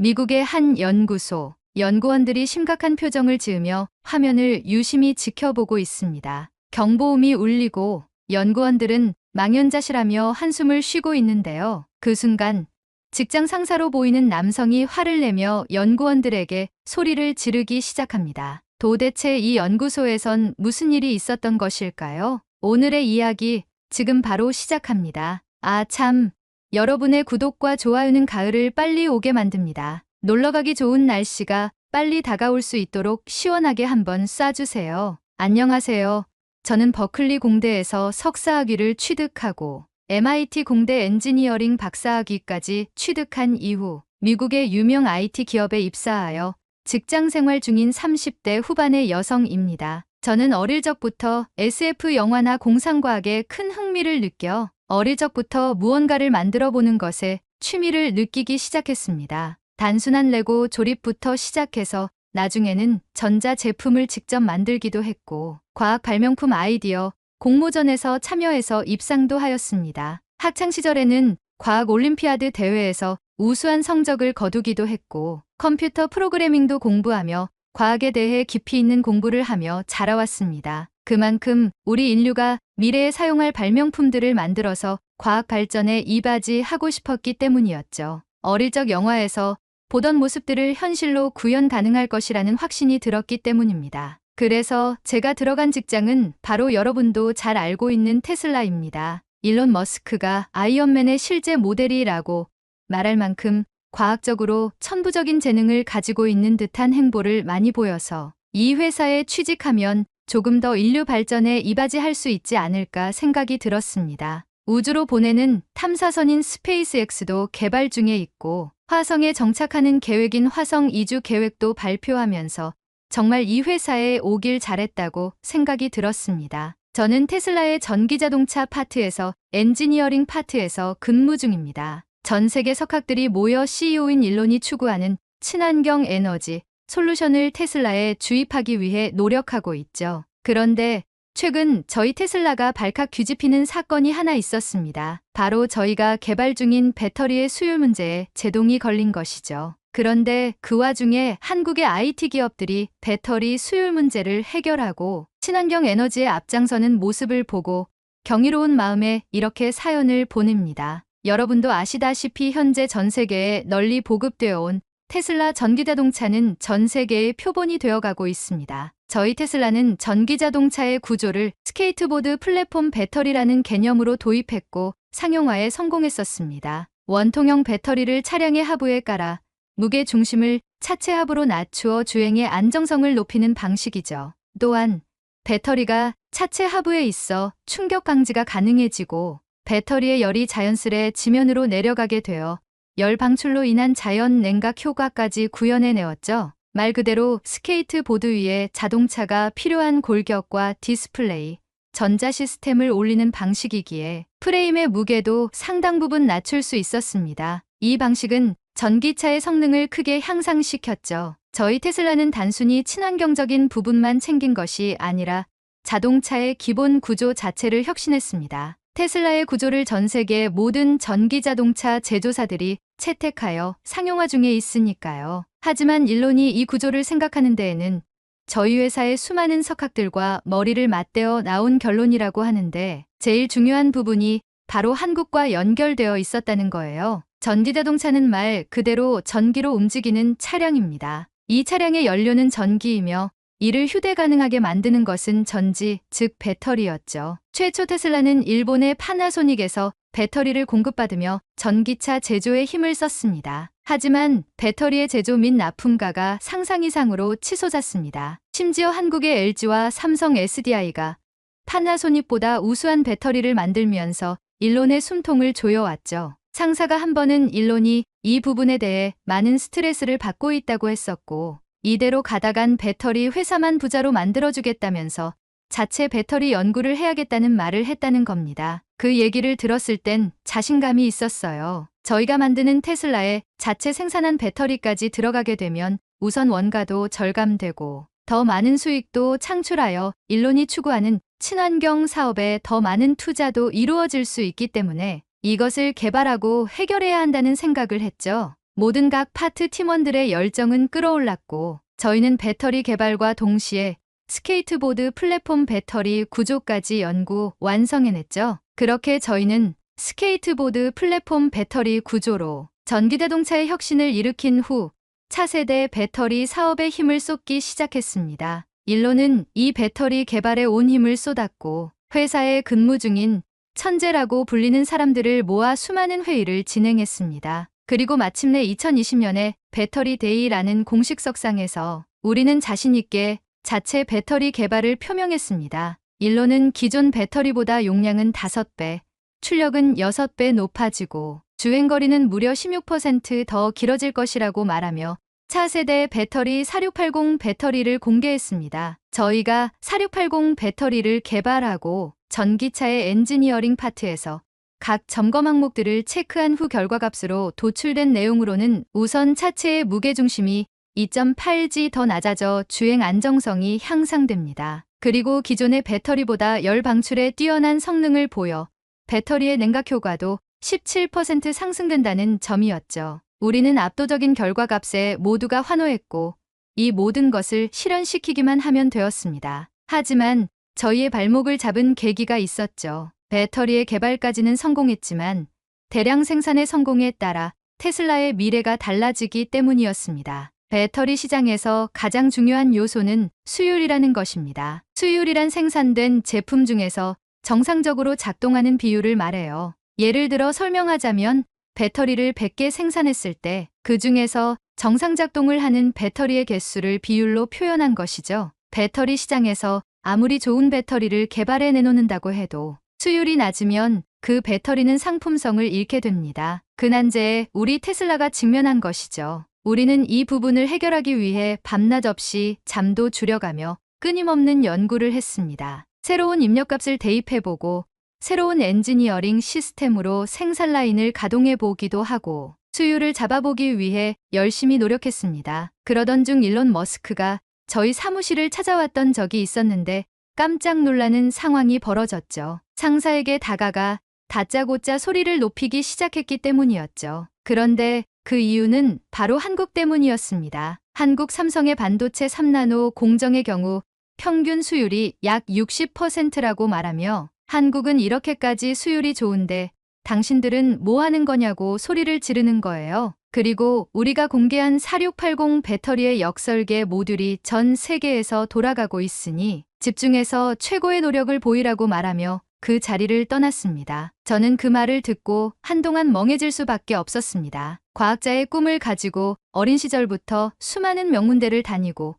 미국의 한 연구소, 연구원들이 심각한 표정을 지으며 화면을 유심히 지켜보고 있습니다. 경보음이 울리고 연구원들은 망연자실하며 한숨을 쉬고 있는데요. 그 순간 직장 상사로 보이는 남성이 화를 내며 연구원들에게 소리를 지르기 시작합니다. 도대체 이 연구소에선 무슨 일이 있었던 것일까요? 오늘의 이야기 지금 바로 시작합니다. 아, 참. 여러분의 구독과 좋아요는 가을을 빨리 오게 만듭니다. 놀러가기 좋은 날씨가 빨리 다가올 수 있도록 시원하게 한번 쏴주세요. 안녕하세요. 저는 버클리 공대에서 석사학위를 취득하고 MIT 공대 엔지니어링 박사학위까지 취득한 이후 미국의 유명 IT 기업에 입사하여 직장 생활 중인 30대 후반의 여성입니다. 저는 어릴 적부터 SF 영화나 공상과학에 큰 흥미를 느껴 어릴 적부터 무언가를 만들어 보는 것에 취미를 느끼기 시작했습니다. 단순한 레고 조립부터 시작해서 나중에는 전자 제품을 직접 만들기도 했고 과학 발명품 아이디어 공모전에서 참여해서 입상도 하였습니다. 학창시절에는 과학 올림피아드 대회에서 우수한 성적을 거두기도 했고 컴퓨터 프로그래밍도 공부하며 과학에 대해 깊이 있는 공부를 하며 자라왔습니다. 그만큼 우리 인류가 미래에 사용할 발명품들을 만들어서 과학 발전에 이바지하고 싶었기 때문이었죠. 어릴 적 영화에서 보던 모습들을 현실로 구현 가능할 것이라는 확신이 들었기 때문입니다. 그래서 제가 들어간 직장은 바로 여러분도 잘 알고 있는 테슬라입니다. 일론 머스크가 아이언맨의 실제 모델이라고 말할 만큼 과학적으로 천부적인 재능을 가지고 있는 듯한 행보를 많이 보여서 이 회사에 취직하면 조금 더 인류 발전에 이바지할 수 있지 않을까 생각이 들었습니다. 우주로 보내는 탐사선인 스페이스X도 개발 중에 있고 화성에 정착하는 계획인 화성 이주 계획도 발표하면서 정말 이 회사에 오길 잘했다고 생각이 들었습니다. 저는 테슬라의 전기자동차 파트에서 엔지니어링 파트에서 근무 중입니다. 전 세계 석학들이 모여 CEO인 일론이 추구하는 친환경 에너지 솔루션을 테슬라에 주입하기 위해 노력하고 있죠. 그런데 최근 저희 테슬라가 발칵 뒤집히는 사건이 하나 있었습니다. 바로 저희가 개발 중인 배터리의 수율 문제에 제동이 걸린 것이죠. 그런데 그 와중에 한국의 IT 기업들이 배터리 수율 문제를 해결하고 친환경 에너지에 앞장서는 모습을 보고 경이로운 마음에 이렇게 사연을 보냅니다. 여러분도 아시다시피 현재 전 세계에 널리 보급되어 온 테슬라 전기자동차는 전 세계의 표본이 되어가고 있습니다. 저희 테슬라는 전기자동차의 구조를 스케이트보드 플랫폼 배터리라는 개념으로 도입했고 상용화에 성공했었습니다. 원통형 배터리를 차량의 하부에 깔아 무게 중심을 차체 하부로 낮추어 주행의 안정성을 높이는 방식이죠. 또한 배터리가 차체 하부에 있어 충격 방지가 가능해지고 배터리의 열이 자연스레 지면으로 내려가게 되어 열 방출로 인한 자연 냉각 효과까지 구현해내었죠. 말 그대로 스케이트보드 위에 자동차가 필요한 골격과 디스플레이, 전자 시스템을 올리는 방식이기에 프레임의 무게도 상당 부분 낮출 수 있었습니다. 이 방식은 전기차의 성능을 크게 향상시켰죠. 저희 테슬라는 단순히 친환경적인 부분만 챙긴 것이 아니라 자동차의 기본 구조 자체를 혁신했습니다. 테슬라의 구조를 전 세계 모든 전기자동차 제조사들이 채택하여 상용화 중에 있으니까요. 하지만 일론이 이 구조를 생각하는 데에는 저희 회사의 수많은 석학들과 머리를 맞대어 나온 결론이라고 하는데 제일 중요한 부분이 바로 한국과 연결되어 있었다는 거예요. 전기자동차는 말 그대로 전기로 움직이는 차량입니다. 이 차량의 연료는 전기이며 이를 휴대 가능하게 만드는 것은 전지, 즉 배터리였죠. 최초 테슬라는 일본의 파나소닉에서 배터리를 공급받으며 전기차 제조에 힘을 썼습니다. 하지만 배터리의 제조 및 납품가가 상상 이상으로 치솟았습니다. 심지어 한국의 LG와 삼성 SDI가 파나소닉보다 우수한 배터리를 만들면서 일론의 숨통을 조여왔죠. 상사가 한 번은 일론이 이 부분에 대해 많은 스트레스를 받고 있다고 했었고 이대로 가다간 배터리 회사만 부자로 만들어주겠다면서 자체 배터리 연구를 해야겠다는 말을 했다는 겁니다. 그 얘기를 들었을 땐 자신감이 있었어요. 저희가 만드는 테슬라에 자체 생산한 배터리까지 들어가게 되면 우선 원가도 절감되고 더 많은 수익도 창출하여 일론이 추구하는 친환경 사업에 더 많은 투자도 이루어질 수 있기 때문에 이것을 개발하고 해결해야 한다는 생각을 했죠. 모든 각 파트 팀원들의 열정은 끌어올랐고 저희는 배터리 개발과 동시에 스케이트보드 플랫폼 배터리 구조까지 연구 완성해냈죠. 그렇게 저희는 스케이트보드 플랫폼 배터리 구조로 전기자동차의 혁신을 일으킨 후 차세대 배터리 사업에 힘을 쏟기 시작했습니다. 일로는 이 배터리 개발에 온 힘을 쏟았고 회사에 근무 중인 천재라고 불리는 사람들을 모아 수많은 회의를 진행했습니다. 그리고 마침내 2020년에 배터리 데이라는 공식 석상에서 우리는 자신있게 자체 배터리 개발을 표명했습니다. 일로는 기존 배터리보다 용량은 5배, 출력은 6배 높아지고 주행거리는 무려 16% 더 길어질 것이라고 말하며 차세대 배터리 4680 배터리를 공개했습니다. 저희가 4680 배터리를 개발하고 전기차의 엔지니어링 파트에서 각 점검 항목들을 체크한 후 결과값으로 도출된 내용으로는 우선 차체의 무게중심이 2.8g 더 낮아져 주행 안정성이 향상됩니다. 그리고 기존의 배터리보다 열 방출에 뛰어난 성능을 보여 배터리의 냉각 효과도 17% 상승된다는 점이었죠. 우리는 압도적인 결과값에 모두가 환호했고 이 모든 것을 실현시키기만 하면 되었습니다. 하지만 저희의 발목을 잡은 계기가 있었죠. 배터리의 개발까지는 성공했지만 대량 생산의 성공에 따라 테슬라의 미래가 달라지기 때문이었습니다. 배터리 시장에서 가장 중요한 요소는 수율이라는 것입니다. 수율이란 생산된 제품 중에서 정상적으로 작동하는 비율을 말해요. 예를 들어 설명하자면 배터리를 100개 생산했을 때 그 중에서 정상 작동을 하는 배터리의 개수를 비율로 표현한 것이죠. 배터리 시장에서 아무리 좋은 배터리를 개발해 내놓는다고 해도 수율이 낮으면 그 배터리는 상품성을 잃게 됩니다. 그 난제에 우리 테슬라가 직면한 것이죠. 우리는 이 부분을 해결하기 위해 밤낮 없이 잠도 줄여가며 끊임없는 연구를 했습니다. 새로운 입력값을 대입해보고 새로운 엔지니어링 시스템으로 생산 라인을 가동해보기도 하고 수율을 잡아보기 위해 열심히 노력했습니다. 그러던 중 일론 머스크가 저희 사무실을 찾아왔던 적이 있었는데 깜짝 놀라는 상황이 벌어졌죠. 상사에게 다가가 다짜고짜 소리를 높이기 시작했기 때문이었죠. 그런데 그 이유는 바로 한국 때문이었습니다. 한국 삼성의 반도체 3나노 공정의 경우 평균 수율이 약 60%라고 말하며 한국은 이렇게까지 수율이 좋은데 당신들은 뭐 하는 거냐고 소리를 지르는 거예요. 그리고 우리가 공개한 4680 배터리의 역설계 모듈이 전 세계에서 돌아가고 있으니 집중해서 최고의 노력을 보이라고 말하며 그 자리를 떠났습니다. 저는 그 말을 듣고 한동안 멍해질 수밖에 없었습니다. 과학자의 꿈을 가지고 어린 시절부터 수많은 명문대를 다니고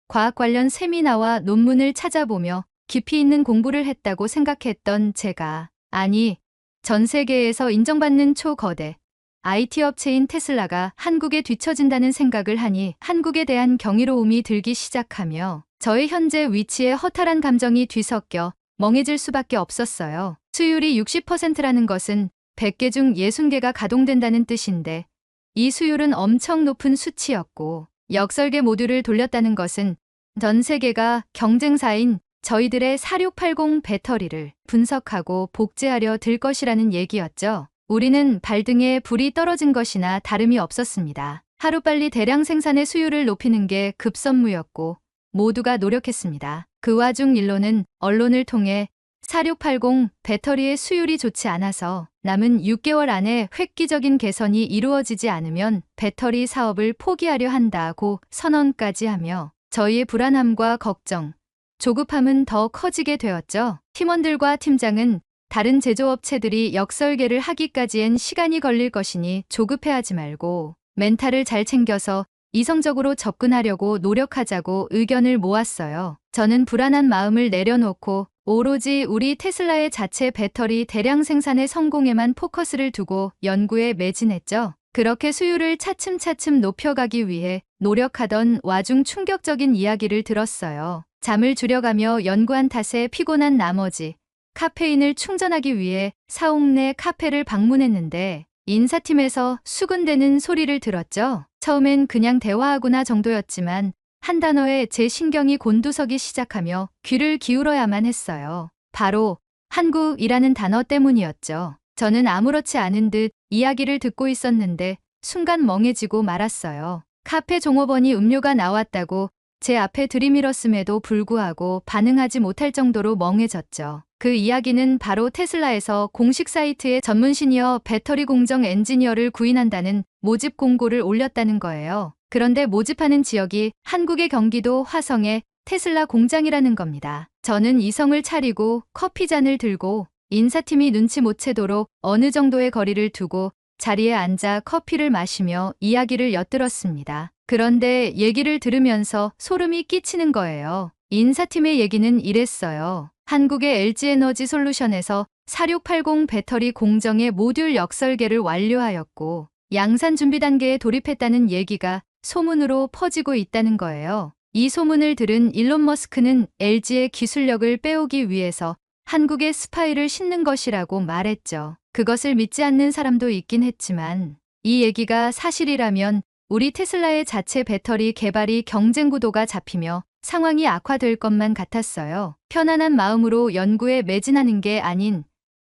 과학 관련 세미나와 논문을 찾아보며 깊이 있는 공부를 했다고 생각했던 제가 아니 전 세계에서 인정받는 초거대 IT 업체인 테슬라가 한국에 뒤처진다는 생각을 하니 한국에 대한 경이로움이 들기 시작하며 저의 현재 위치에 허탈한 감정이 뒤섞여 멍해질 수밖에 없었어요. 수율이 60%라는 것은 100개 중 60개가 가동된다는 뜻인데 이 수율은 엄청 높은 수치였고 역설계 모듈을 돌렸다는 것은 전 세계가 경쟁사인 저희들의 4680 배터리를 분석하고 복제하려 들 것이라는 얘기였죠. 우리는 발등에 불이 떨어진 것이나 다름이 없었습니다. 하루빨리 대량 생산의 수율을 높이는 게 급선무였고 모두가 노력했습니다. 그 와중 일론은 언론을 통해 4680 배터리의 수율이 좋지 않아서 남은 6개월 안에 획기적인 개선이 이루어지지 않으면 배터리 사업을 포기하려 한다고 선언까지 하며 저희의 불안함과 걱정, 조급함은 더 커지게 되었죠. 팀원들과 팀장은 다른 제조업체들이 역설계를 하기까지엔 시간이 걸릴 것이니 조급해하지 말고 멘탈을 잘 챙겨서 이성적으로 접근하려고 노력하자고 의견을 모았어요. 저는 불안한 마음을 내려놓고 오로지 우리 테슬라의 자체 배터리 대량 생산의 성공에만 포커스를 두고 연구에 매진했죠. 그렇게 수율을 차츰차츰 높여가기 위해 노력하던 와중 충격적인 이야기를 들었어요. 잠을 줄여가며 연구한 탓에 피곤한 나머지 카페인을 충전하기 위해 사옥내 카페를 방문했는데 인사팀에서 수군대는 소리를 들었죠. 처음엔 그냥 대화하구나 정도였지만 한 단어에 제 신경이 곤두서기 시작하며 귀를 기울여야만 했어요. 바로 한국이라는 단어 때문이었죠. 저는 아무렇지 않은 듯 이야기를 듣고 있었는데 순간 멍해지고 말았어요. 카페 종업원이 음료가 나왔다고 제 앞에 들이밀었음에도 불구하고 반응하지 못할 정도로 멍해졌죠. 그 이야기는 바로 테슬라에서 공식 사이트에 전문 시니어 배터리 공정 엔지니어를 구인한다는 모집 공고를 올렸다는 거예요. 그런데 모집하는 지역이 한국의 경기도 화성의 테슬라 공장이라는 겁니다. 저는 이성을 차리고 커피잔을 들고 인사팀이 눈치 못 채도록 어느 정도의 거리를 두고 자리에 앉아 커피를 마시며 이야기를 엿들었습니다. 그런데 얘기를 들으면서 소름이 끼치는 거예요. 인사팀의 얘기는 이랬어요. 한국의 LG에너지 솔루션에서 4680 배터리 공정의 모듈 역설계를 완료하였고 양산 준비 단계에 돌입했다는 얘기가 소문으로 퍼지고 있다는 거예요. 이 소문을 들은 일론 머스크는 LG의 기술력을 빼오기 위해서 한국에 스파이를 싣는 것이라고 말했죠. 그것을 믿지 않는 사람도 있긴 했지만 이 얘기가 사실이라면 우리 테슬라의 자체 배터리 개발이 경쟁 구도가 잡히며 상황이 악화될 것만 같았어요. 편안한 마음으로 연구에 매진하는 게 아닌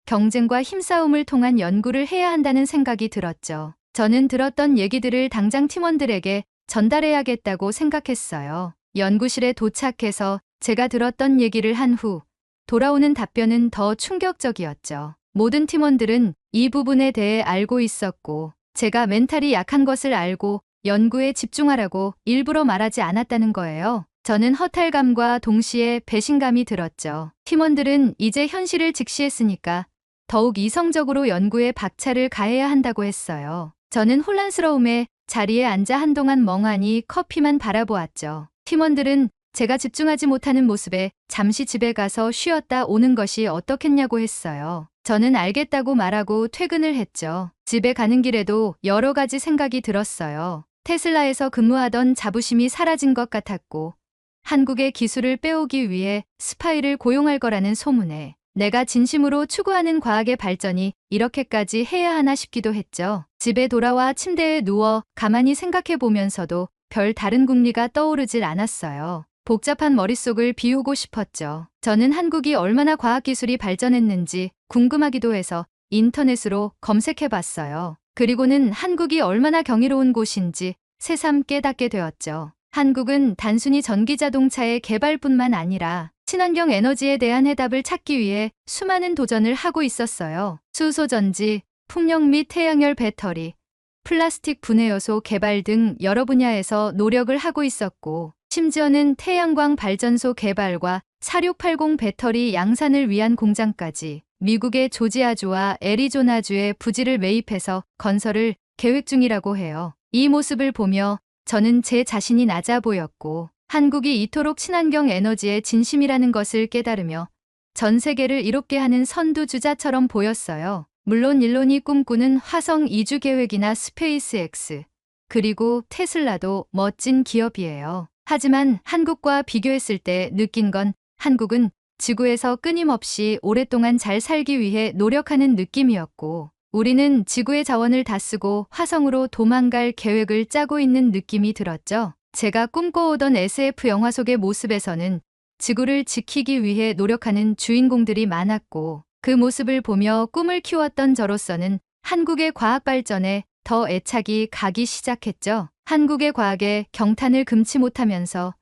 경쟁과 힘싸움을 통한 연구를 해야 한다는 생각이 들었죠. 저는 들었던 얘기들을 당장 팀원들에게 전달해야겠다고 생각했어요. 연구실에 도착해서 제가 들었던 얘기를 한 후 돌아오는 답변은 더 충격적이었죠. 모든 팀원들은 이 부분에 대해 알고 있었고 제가 멘탈이 약한 것을 알고 연구에 집중하라고 일부러 말하지 않았다는 거예요. 저는 허탈감과 동시에 배신감이 들었죠. 팀원들은 이제 현실을 직시했으니까 더욱 이성적으로 연구에 박차를 가해야 한다고 했어요. 저는 혼란스러움에 자리에 앉아 한동안 멍하니 커피만 바라보았죠. 팀원들은 제가 집중하지 못하는 모습에 잠시 집에 가서 쉬었다 오는 것이 어떻겠냐고 했어요. 저는 알겠다고 말하고 퇴근을 했죠. 집에 가는 길에도 여러 가지 생각이 들었어요. 테슬라에서 근무하던 자부심이 사라진 것 같았고 한국의 기술을 빼오기 위해 스파이를 고용할 거라는 소문에 내가 진심으로 추구하는 과학의 발전이 이렇게까지 해야 하나 싶기도 했죠. 집에 돌아와 침대에 누워 가만히 생각해 보면서도 별 다른 궁리가 떠오르질 않았어요. 복잡한 머릿속을 비우고 싶었죠. 저는 한국이 얼마나 과학기술이 발전했는지 궁금하기도 해서 인터넷으로 검색해 봤어요. 그리고는 한국이 얼마나 경이로운 곳인지 새삼 깨닫게 되었죠. 한국은 단순히 전기자동차의 개발뿐만 아니라 친환경 에너지에 대한 해답을 찾기 위해 수많은 도전을 하고 있었어요. 수소전지, 풍력 및 태양열 배터리, 플라스틱 분해요소 개발 등 여러 분야에서 노력을 하고 있었고 심지어는 태양광 발전소 개발과 4680 배터리 양산을 위한 공장까지 미국의 조지아주와 애리조나주에 부지를 매입해서 건설을 계획 중이라고 해요. 이 모습을 보며 저는 제 자신이 낮아 보였고 한국이 이토록 친환경 에너지에 진심이라는 것을 깨달으며 전 세계를 이롭게 하는 선두주자처럼 보였어요. 물론 일론이 꿈꾸는 화성 이주 계획이나 스페이스X, 그리고 테슬라도 멋진 기업이에요. 하지만 한국과 비교했을 때 느낀 건 한국은 지구에서 끊임없이 오랫동안 잘 살기 위해 노력하는 느낌이었고 우리는 지구의 자원을 다 쓰고 화성으로 도망갈 계획을 짜고 있는 느낌이 들었죠. 제가 꿈꿔오던 SF 영화 속의 모습에서는 지구를 지키기 위해 노력하는 주인공들이 많았고 그 모습을 보며 꿈을 키웠던 저로서는 한국의 과학 발전에 더 애착이 가기 시작했죠. 한국의 과학에 경탄을 금치 못하면서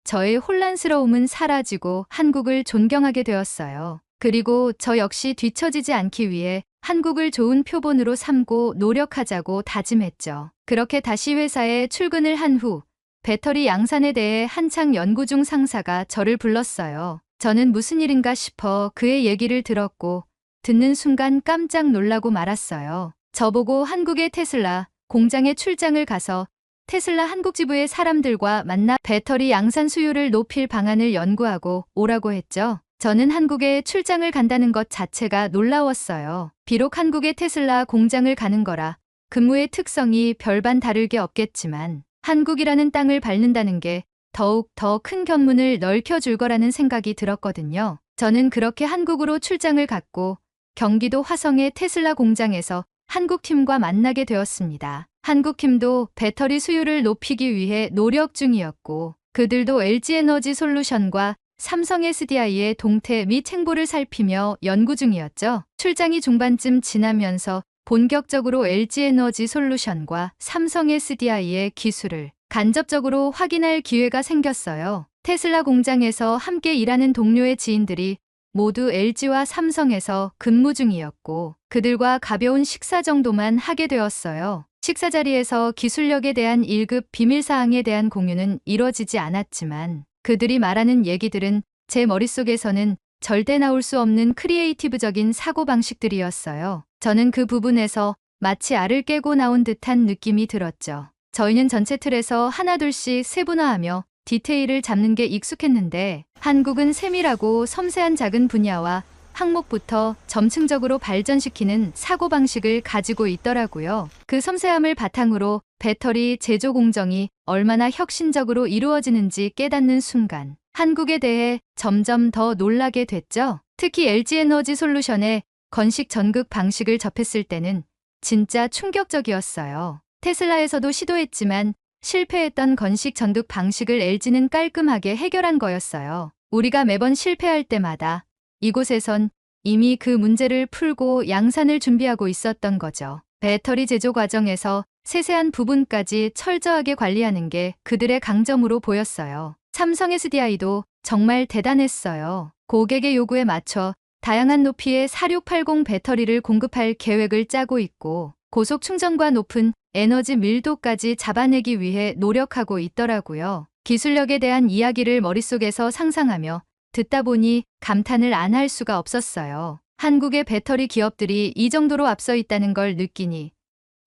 저의 혼란스러움은 사라지고 한국을 존경하게 되었어요. 그리고 저 역시 뒤처지지 않기 위해 한국을 좋은 표본으로 삼고 노력하자고 다짐했죠. 그렇게 다시 회사에 출근을 한 후 배터리 양산에 대해 한창 연구 중 상사가 저를 불렀어요. 저는 무슨 일인가 싶어 그의 얘기를 들었고 듣는 순간 깜짝 놀라고 말았어요. 저보고 한국의 테슬라 공장에 출장을 가서 테슬라 한국 지부의 사람들과 만나 배터리 양산 수요를 높일 방안을 연구하고 오라고 했죠. 저는 한국에 출장을 간다는 것 자체가 놀라웠어요. 비록 한국의 테슬라 공장을 가는 거라 근무의 특성이 별반 다를 게 없겠지만 한국이라는 땅을 밟는다는 게 더욱 더 큰 견문을 넓혀줄 거라는 생각이 들었거든요. 저는 그렇게 한국으로 출장을 갔고 경기도 화성의 테슬라 공장에서 한국팀과 만나게 되었습니다. 한국팀도 배터리 수요를 높이기 위해 노력 중이었고 그들도 LG에너지 솔루션과 삼성 SDI의 동태 및 행보를 살피며 연구 중이었죠. 출장이 중반쯤 지나면서 본격적으로 LG에너지솔루션과 삼성 SDI의 기술을 간접적으로 확인할 기회가 생겼어요. 테슬라 공장에서 함께 일하는 동료의 지인들이 모두 LG와 삼성에서 근무 중이었고 그들과 가벼운 식사 정도만 하게 되었어요. 식사 자리에서 기술력에 대한 1급 비밀사항에 대한 공유는 이뤄지지 않았지만 그들이 말하는 얘기들은 제 머릿속에서는 절대 나올 수 없는 크리에이티브적인 사고방식들이었어요. 저는 그 부분에서 마치 알을 깨고 나온 듯한 느낌이 들었죠. 저희는 전체 틀에서 하나둘씩 세분화하며 디테일을 잡는 게 익숙했는데 한국은 세밀하고 섬세한 작은 분야와 항목부터 점층적으로 발전시키는 사고방식을 가지고 있더라고요. 그 섬세함을 바탕으로 배터리 제조 공정이 얼마나 혁신적으로 이루어지는지 깨닫는 순간 한국에 대해 점점 더 놀라게 됐죠. 특히 LG에너지솔루션의 건식 전극 방식을 접했을 때는 진짜 충격적이었어요. 테슬라에서도 시도했지만 실패했던 건식 전극 방식을 LG는 깔끔하게 해결한 거였어요. 우리가 매번 실패할 때마다 이곳에선 이미 그 문제를 풀고 양산을 준비하고 있었던 거죠. 배터리 제조 과정에서 세세한 부분까지 철저하게 관리하는 게 그들의 강점으로 보였어요. 삼성 SDI도 정말 대단했어요. 고객의 요구에 맞춰 다양한 높이의 4680 배터리를 공급할 계획을 짜고 있고 고속 충전과 높은 에너지 밀도까지 잡아내기 위해 노력하고 있더라고요. 기술력에 대한 이야기를 머릿속에서 상상하며 듣다 보니 감탄을 안 할 수가 없었어요. 한국의 배터리 기업들이 이 정도로 앞서 있다는 걸 느끼니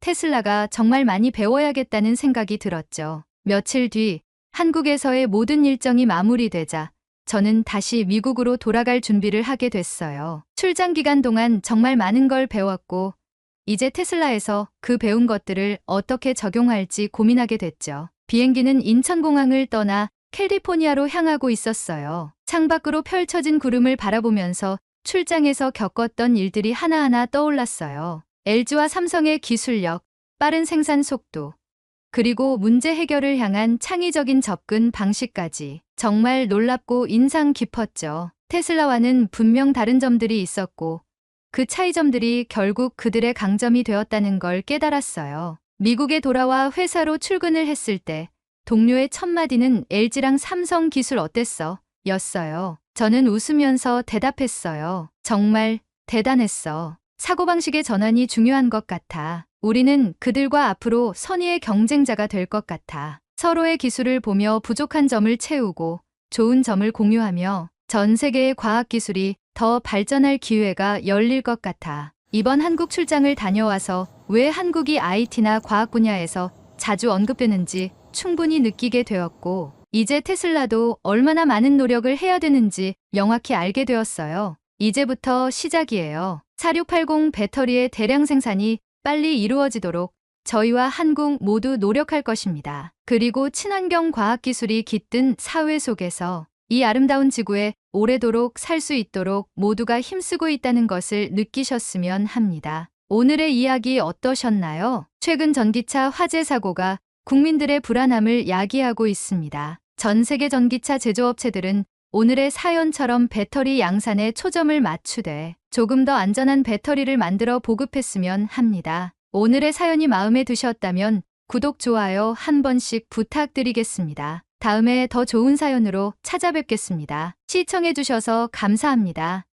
테슬라가 정말 많이 배워야겠다는 생각이 들었죠. 며칠 뒤 한국에서의 모든 일정이 마무리되자 저는 다시 미국으로 돌아갈 준비를 하게 됐어요. 출장 기간 동안 정말 많은 걸 배웠고 이제 테슬라에서 그 배운 것들을 어떻게 적용할지 고민하게 됐죠. 비행기는 인천공항을 떠나 캘리포니아로 향하고 있었어요. 창밖으로 펼쳐진 구름을 바라보면서 출장에서 겪었던 일들이 하나하나 떠올랐어요. LG와 삼성의 기술력, 빠른 생산 속도, 그리고 문제 해결을 향한 창의적인 접근 방식까지 정말 놀랍고 인상 깊었죠. 테슬라와는 분명 다른 점들이 있었고 그 차이점들이 결국 그들의 강점이 되었다는 걸 깨달았어요. 미국에 돌아와 회사로 출근을 했을 때 동료의 첫 마디는 LG랑 삼성 기술 어땠어? 였어요. 저는 웃으면서 대답했어요. 정말 대단했어. 사고방식의 전환이 중요한 것 같아. 우리는 그들과 앞으로 선의의 경쟁자가 될 것 같아. 서로의 기술을 보며 부족한 점을 채우고 좋은 점을 공유하며 전 세계의 과학기술이 더 발전할 기회가 열릴 것 같아. 이번 한국 출장을 다녀와서 왜 한국이 IT나 과학 분야에서 자주 언급되는지 충분히 느끼게 되었고 이제 테슬라도 얼마나 많은 노력을 해야 되는지 명확히 알게 되었어요. 이제부터 시작이에요. 4680 배터리의 대량 생산이 빨리 이루어지도록 저희와 한국 모두 노력할 것입니다. 그리고 친환경 과학기술이 깃든 사회 속에서 이 아름다운 지구에 오래도록 살 수 있도록 모두가 힘쓰고 있다는 것을 느끼셨으면 합니다. 오늘의 이야기 어떠셨나요? 최근 전기차 화재 사고가 국민들의 불안함을 야기하고 있습니다. 전 세계 전기차 제조업체들은 오늘의 사연처럼 배터리 양산에 초점을 맞추되 조금 더 안전한 배터리를 만들어 보급했으면 합니다. 오늘의 사연이 마음에 드셨다면 구독, 좋아요 한 번씩 부탁드리겠습니다. 다음에 더 좋은 사연으로 찾아뵙겠습니다. 시청해주셔서 감사합니다.